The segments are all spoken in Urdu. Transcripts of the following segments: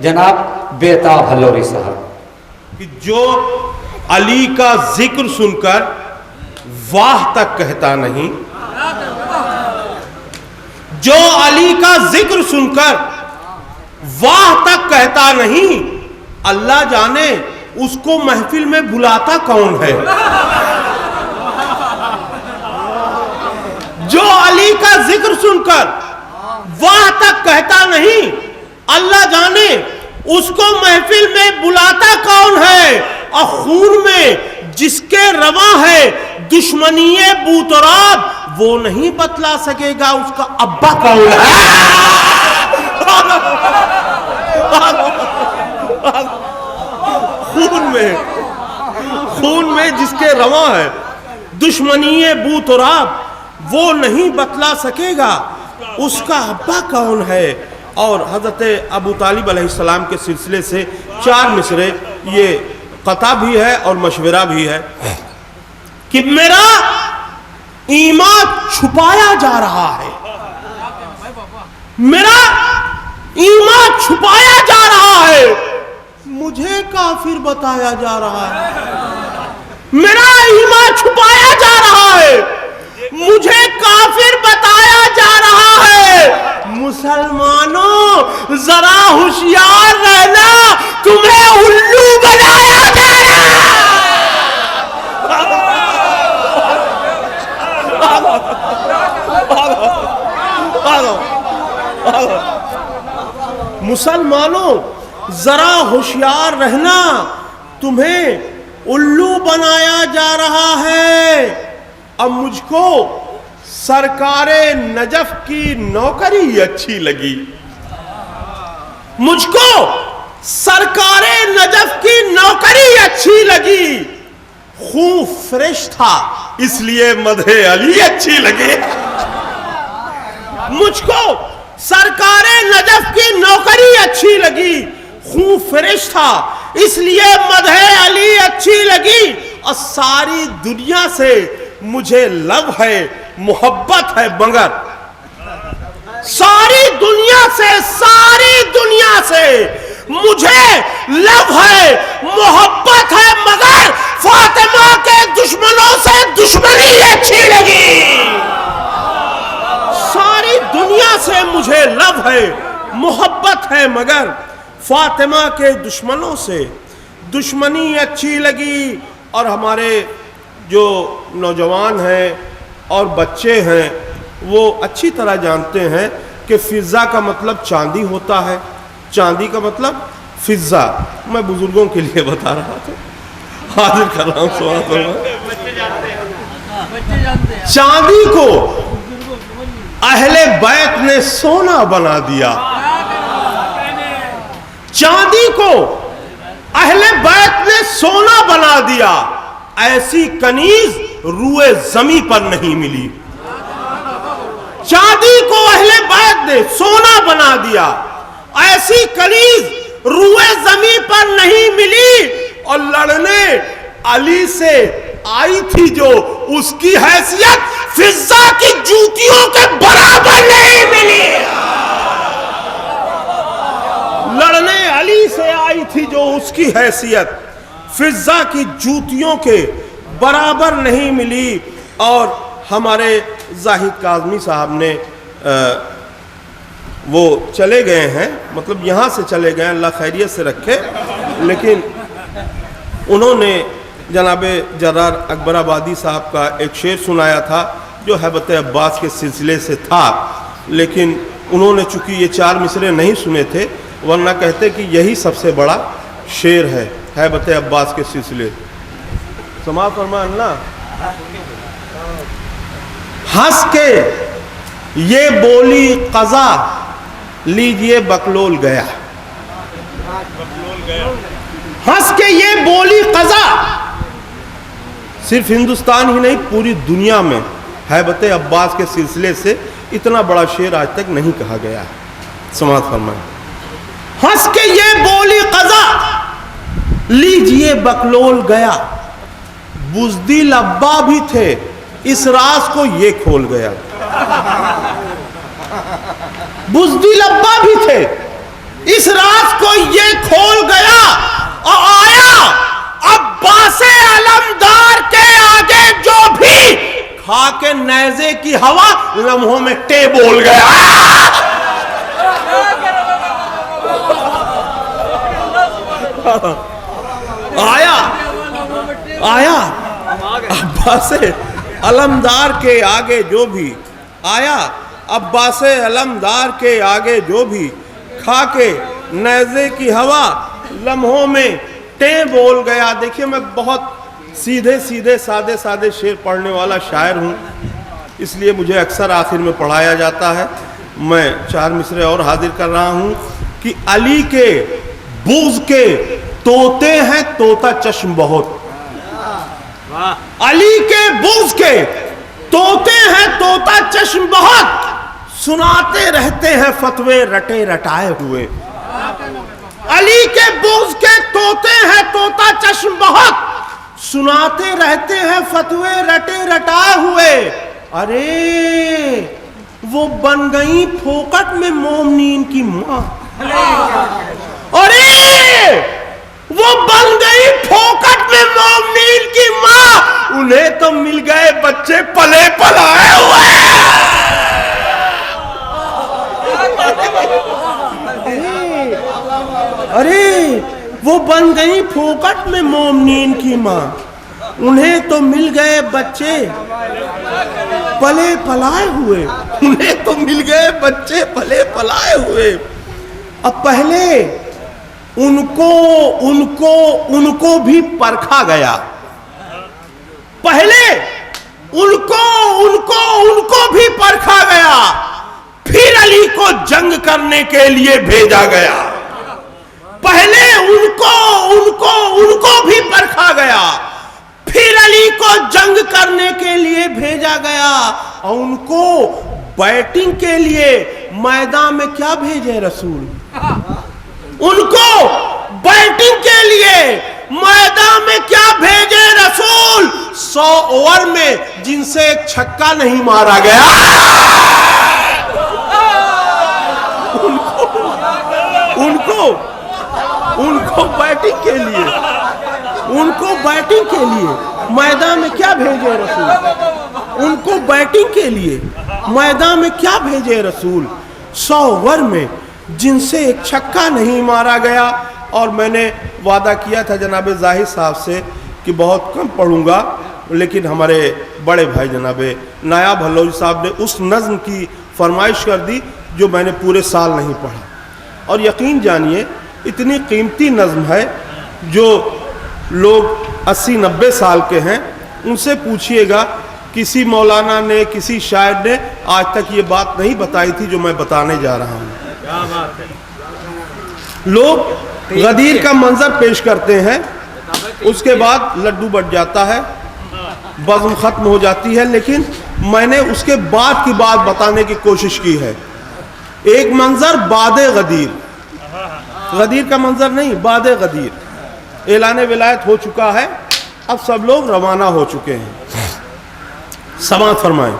جناب بیتاب ہلوری صاحب. کہ جو علی کا ذکر سن کر واہ تک کہتا نہیں، جو علی کا ذکر سن کر واہ تک کہتا نہیں، اللہ جانے اس کو محفل میں بلاتا کون ہے. جو علی کا ذکر سن کر واہ تک کہتا نہیں، اللہ جانے اس کو محفل میں بلاتا کون ہے. اور خون میں جس کے رواں ہے دشمنی بوتراب، وہ نہیں بتلا سکے گا اس کا ابا کون ہے. خون میں جس کے رواں ہے دشمنی بوتراب، وہ نہیں بتلا سکے گا اس کا ابا کون ہے. اور حضرت ابو طالب علیہ السلام کے سلسلے سے 4 مصرے یہ قطع بھی ہے اور مشورہ بھی ہے کہ میرا ایمان چھپایا جا رہا ہے، میرا ایمان چھپایا جا رہا ہے، مجھے کافر بتایا جا رہا ہے. میرا ایمان چھپایا جا رہا ہے، مجھے کافر بتایا جا رہا ہے. مسلمانوں ذرا ہوشیار رہنا، تمہیں الو بنایا جا رہا ہے. مسلمانوں ذرا ہوشیار رہنا، تمہیں الو بنایا جا رہا ہے. اب مجھ کو سرکار نجف کی نوکری اچھی لگی، مجھ کو سرکار نجف کی نوکری اچھی لگی. خون فریش تھا اس لیے مدح علی اچھی لگی. مجھ کو سرکار نجف کی نوکری اچھی لگی، خون فریش تھا اس لیے مدح علی اچھی لگی. اور ساری دنیا سے مجھے لو ہے محبت ہے مگر، ساری دنیا سے مجھے لو ہے محبت ہے مگر فاطمہ کے دشمنوں سے دشمنی اچھی لگی. ساری دنیا سے مجھے لو ہے محبت ہے مگر فاطمہ کے دشمنوں سے دشمنی اچھی لگی. اور ہمارے جو نوجوان ہیں اور بچے ہیں وہ اچھی طرح جانتے ہیں کہ فضہ کا مطلب چاندی ہوتا ہے، چاندی کا مطلب فضہ. میں بزرگوں کے لیے بتا رہا تھا، حاضر کر رہا ہوں. چاندی کو اہل بیت نے سونا بنا دیا، چاندی کو اہل بیت نے سونا بنا دیا. ایسی کنیز روئے زمیں پر نہیں ملی. چاندی کو اہل بیت نے سونا بنا دیا، ایسی کنیز روئے زمیں پر نہیں ملی. اور لڑنے علی سے آئی تھی جو اس کی حیثیت فضہ کی جوتیوں کے برابر نہیں ملی. لڑنے علی سے آئی تھی جو اس کی حیثیت فضہ کی جوتیوں کے برابر نہیں ملی. اور ہمارے زاہد کاظمی صاحب نے وہ چلے گئے ہیں، مطلب یہاں سے چلے گئے، اللہ خیریت سے رکھے، لیکن انہوں نے جناب جرار اکبر آبادی صاحب کا ایک شعر سنایا تھا جو ہیبت عباس کے سلسلے سے تھا، لیکن انہوں نے چونکہ یہ 4 مصرے نہیں سنے تھے ورنہ کہتے کہ یہی سب سے بڑا شعر ہے ہیبت عباس کے سلسلے. سماع فرما اللہ. ہنس کے یہ بولی قضا لیجئے بکلول گیا. ہنس کے یہ بولی قضا، صرف ہندوستان ہی نہیں پوری دنیا میں ہیبت عباس کے سلسلے سے اتنا بڑا شعر آج تک نہیں کہا گیا. سماعت فرمائیں. ہنس کے یہ بولی قضا لیجئے بکلول گیا، بزدل ابا بھی تھے اس راز کو یہ کھول گیا. بزدل ابا بھی تھے اس راز کو یہ کھول گیا اور آیا عباس علمدار کے آگے جو بھی کھا کے نیزے کی ہوا لمحوں میں ٹے بول گیا. آیا عباس علمدار کے آگے جو بھی آیا عباس علمدار کے آگے جو بھی کھا کے نیزے کی ہوا لمحوں میں ٹیں بول گیا. دیکھیے میں بہت سیدھے سیدھے سادے سادے شعر پڑھنے والا شاعر ہوں, اس لیے مجھے اکثر آخر میں پڑھایا جاتا ہے. میں 4 مصرے اور حاضر کر رہا ہوں کہ علی کے بغض کے طوطے ہیں طوطا چشم بہت. علی کے بغض کے طوطے ہیں طوطا چشم بہت, سناتے رہتے ہیں فتوے رٹے رٹائے ہوئے. علی کے بغض کے طوطے ہیں طوطا چشم بہت, سناتے رہتے ہیں فتوے رٹے رٹائے ہوئے. ارے وہ بن گئی پھوکٹ میں مومنین کی ماں. ارے وہ بن گئی پھوکٹ میں مومنین کی ماں, انہیں تو مل گئے بچے پلے پلائے ہوئے. ارے وہ بن گئی پھوکٹ میں مومنین کی ماں, انہیں تو مل گئے بچے پلے پلائے ہوئے. انہیں تو مل گئے بچے پلے پلائے ہوئے. اب پہلے ان کو بھی پرکھا گیا. پہلے ان کو بھی پرکھا گیا, پھر علی کو جنگ کرنے کے لیے بھیجا گیا. پہلے ان کو بھی پرکھا گیا, پھر علی کو جنگ کرنے کے لیے بھیجا گیا. اور ان کو بیٹنگ کے لیے میدان میں کیا بھیجے رسول؟ ان کو بیٹنگ کے لیے میدان میں کیا بھیجے رسول؟ 100 اوور میں جن سے ایک چھکا نہیں مارا گیا. ان کو بیٹنگ کے لیے میدان میں کیا بھیجے رسول؟ ان کو بیٹنگ کے لیے میدان میں کیا بھیجے رسول؟ 100 اوور میں جن سے ایک چھکا نہیں مارا گیا. اور میں نے وعدہ کیا تھا جناب ظاہر صاحب سے کہ بہت کم پڑھوں گا, لیکن ہمارے بڑے بھائی جناب نایاب حلوی صاحب نے اس نظم کی فرمائش کر دی جو میں نے پورے سال نہیں پڑھا. اور یقین جانیے اتنی قیمتی نظم ہے, جو لوگ 80-90 سال کے ہیں ان سے پوچھئے گا, کسی مولانا نے کسی شاعر نے آج تک یہ بات نہیں بتائی تھی جو میں بتانے جا رہا ہوں. لوگ غدیر کا منظر پیش کرتے ہیں, اس کے بعد لڈو بٹ جاتا ہے, بزم ختم ہو جاتی ہے, لیکن میں نے اس کے بعد کی بات بتانے کی کوشش کی ہے. ایک منظر بعد غدیر, غدیر کا منظر نہیں, بعد غدیر. اعلان ولایت ہو چکا ہے, اب سب لوگ روانہ ہو چکے ہیں. سماعت فرمائیں.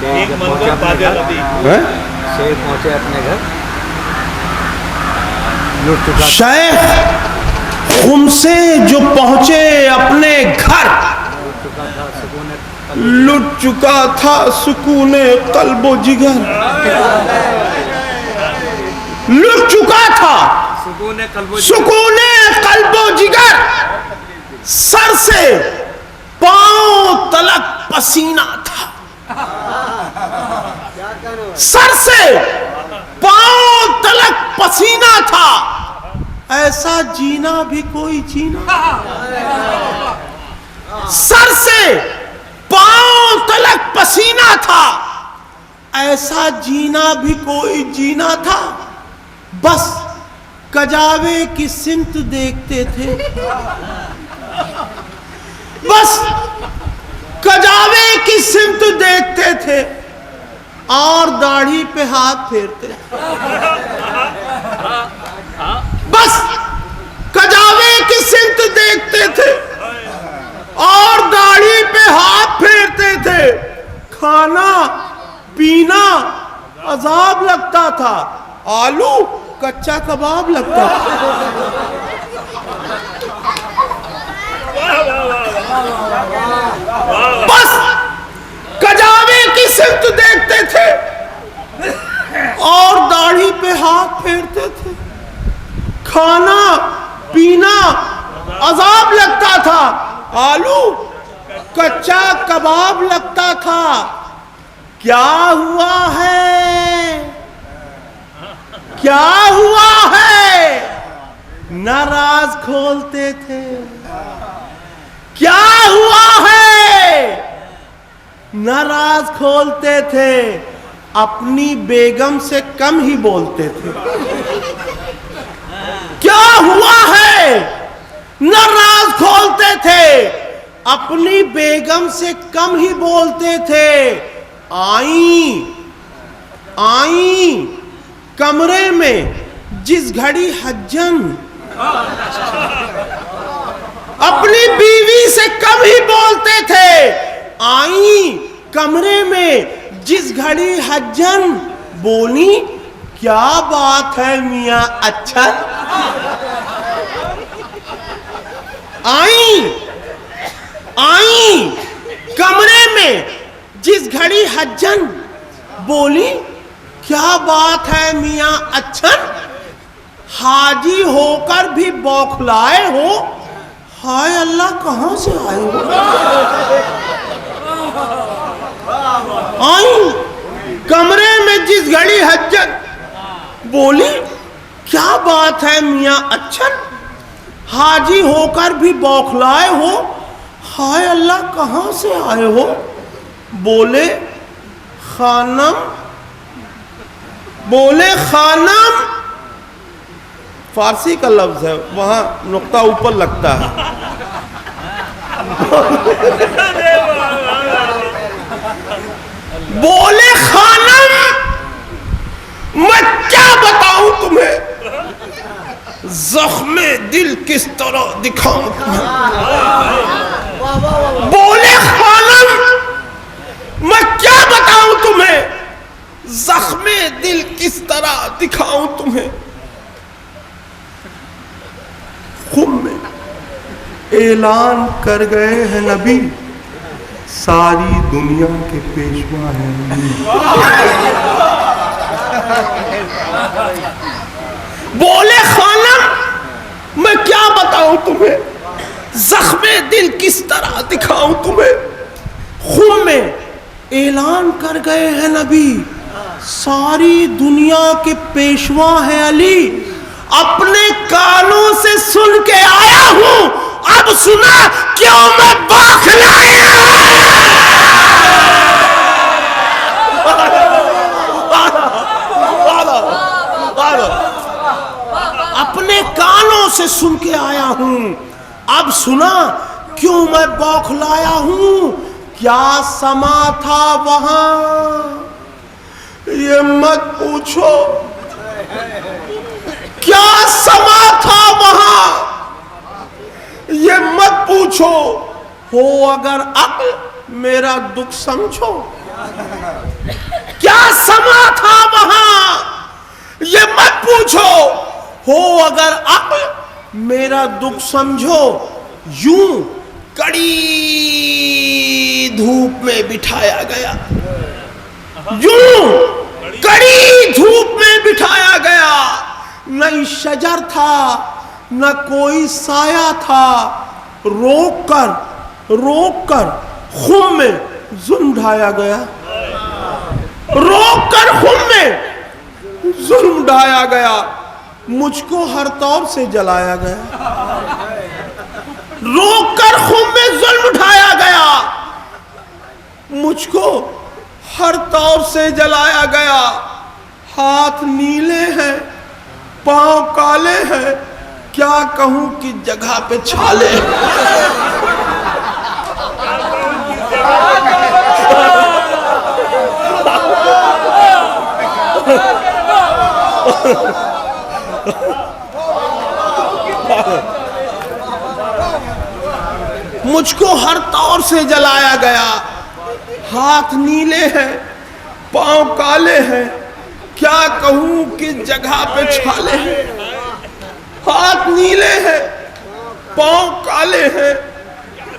ایک منظر بعد غدیر, شیخ پہنچے اپنے گھر, شیخ خم سے جو پہنچے اپنے گھر, لٹ چکا تھا سکون قلب و جگر. لٹ چکا تھا سکون قلب و جگر, سر سے پاؤں تلک پسینہ تھا. سر سے پاؤں تلک پسینہ تھا, ایسا جینا بھی کوئی جینا. سر سے پاؤں تلک پسینہ تھا, ایسا جینا بھی کوئی جینا تھا. بس کجاوے کی سمت دیکھتے تھے, بس کجاوے کی سمت دیکھتے تھے, اور داڑھی پہ ہاتھ پھیرتے. بس کجاوے کی سمت دیکھتے تھے اور داڑھی پہ ہاتھ پھیرتے تھے. کھانا پینا عذاب لگتا تھا، آلو کچا کباب لگتا تھا۔ بس کجاوے کی سمت دیکھتے تھے اور داڑھی پہ ہاتھ پھیرتے تھے۔ کھانا پینا عذاب لگتا تھا، آلو کچا کباب لگتا تھا۔ کیا ہوا ہے؟ کیا ہوا ہے؟ نہ راز کھولتے تھے۔ کیا ہوا ہے؟ نہ راز کھولتے تھے، اپنی بیگم سے کم ہی بولتے تھے۔ کیا ہوا ہے؟ نہ راز کھولتے تھے، اپنی بیگم سے کم ہی بولتے تھے۔ آئیں کمرے میں جس گھڑی حجن، اپنی بیوی سے کم ہی بولتے تھے۔ آئیں کمرے میں جس گھڑی حجن، بولی کیا بات ہے میاں اچھا۔ آئیں کمرے میں جس گھڑی حجن، بولی کیا بات ہے میاں اچھن۔ حاجی ہو کر بھی بوکھلائے ہو، ہائے اللہ کہاں سے آئے ہو۔ آئیں کمرے میں جس گھڑی حجن، بولی کیا بات ہے میاں اچھن۔ حاجی ہو کر بھی بوکھلائے ہو، ہائے اللہ کہاں سے آئے ہو۔ بولے خانم، فارسی کا لفظ ہے، وہاں نقطہ اوپر لگتا ہے۔ بولے خانم، میں کیا بتاؤں تمہیں، زخم دل کس طرح دکھاؤں تمہیں۔ بولے خانم، میں کیا بتاؤں تمہیں، زخم دل کس طرح دکھاؤں تمہیں۔ خم میں اعلان کر گئے ہیں نبی، ساری دنیا کے پیشوا ہیں۔ بولے خانم، میں کیا بتاؤں تمہیں، زخم دل کس طرح دکھاؤں تمہیں۔ خم میں اعلان کر گئے ہیں نبی، ساری دنیا کے پیشوا ہیں علی۔ اپنے کانوں سے سن کے آیا ہوں، اب سنا کیوں میں بوکھلایا۔ اپنے کانوں سے سن کے آیا ہوں، اب سنا کیوں میں بوکھلایا ہوں۔ کیا سما تھا وہاں یہ مت پوچھو، کیا سما تھا وہاں یہ مت پوچھو۔ ہو اگر عقل میرا دکھ سمجھو، کیا سما تھا وہاں یہ مت پوچھو۔ ہو اگر عقل میرا دکھ سمجھو، یوں کڑی دھوپ میں بٹھایا گیا، یوں کڑی دھوپ میں بٹھایا گیا۔ نہ شجر تھا نہ کوئی سایہ تھا، روک کر خم میں ظلم ڈھایا گیا، روک کر خم میں ظلم ڈھایا گیا۔ مجھ کو ہر طور سے جلایا گیا، روک کر خم میں ظلم ڈھایا گیا۔ مجھ کو ہر طور سے جلایا گیا۔ ہاتھ نیلے ہیں پاؤں کالے ہیں، کیا کہوں کہ جگہ پہ چھالے ہیں۔ مجھ کو ہر طور سے جلایا گیا، ہاتھ نیلے ہیں پاؤں کالے ہیں کیا کہوں کس جگہ پہ چھالے ہیں ہاتھ نیلے ہیں پاؤں کالے ہیں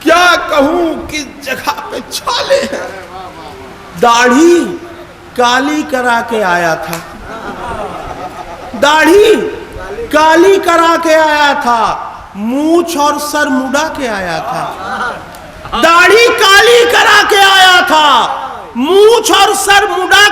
کیا کہوں کس جگہ پہ چھالے ہیں داڑھی کالی کرا کے آیا تھا داڑھی کالی کرا کے آیا تھا مونچھ اور سر مڈا کے آیا تھا داڑھی کالی کرا کے آیا تھا مونچھ اور سر مڈا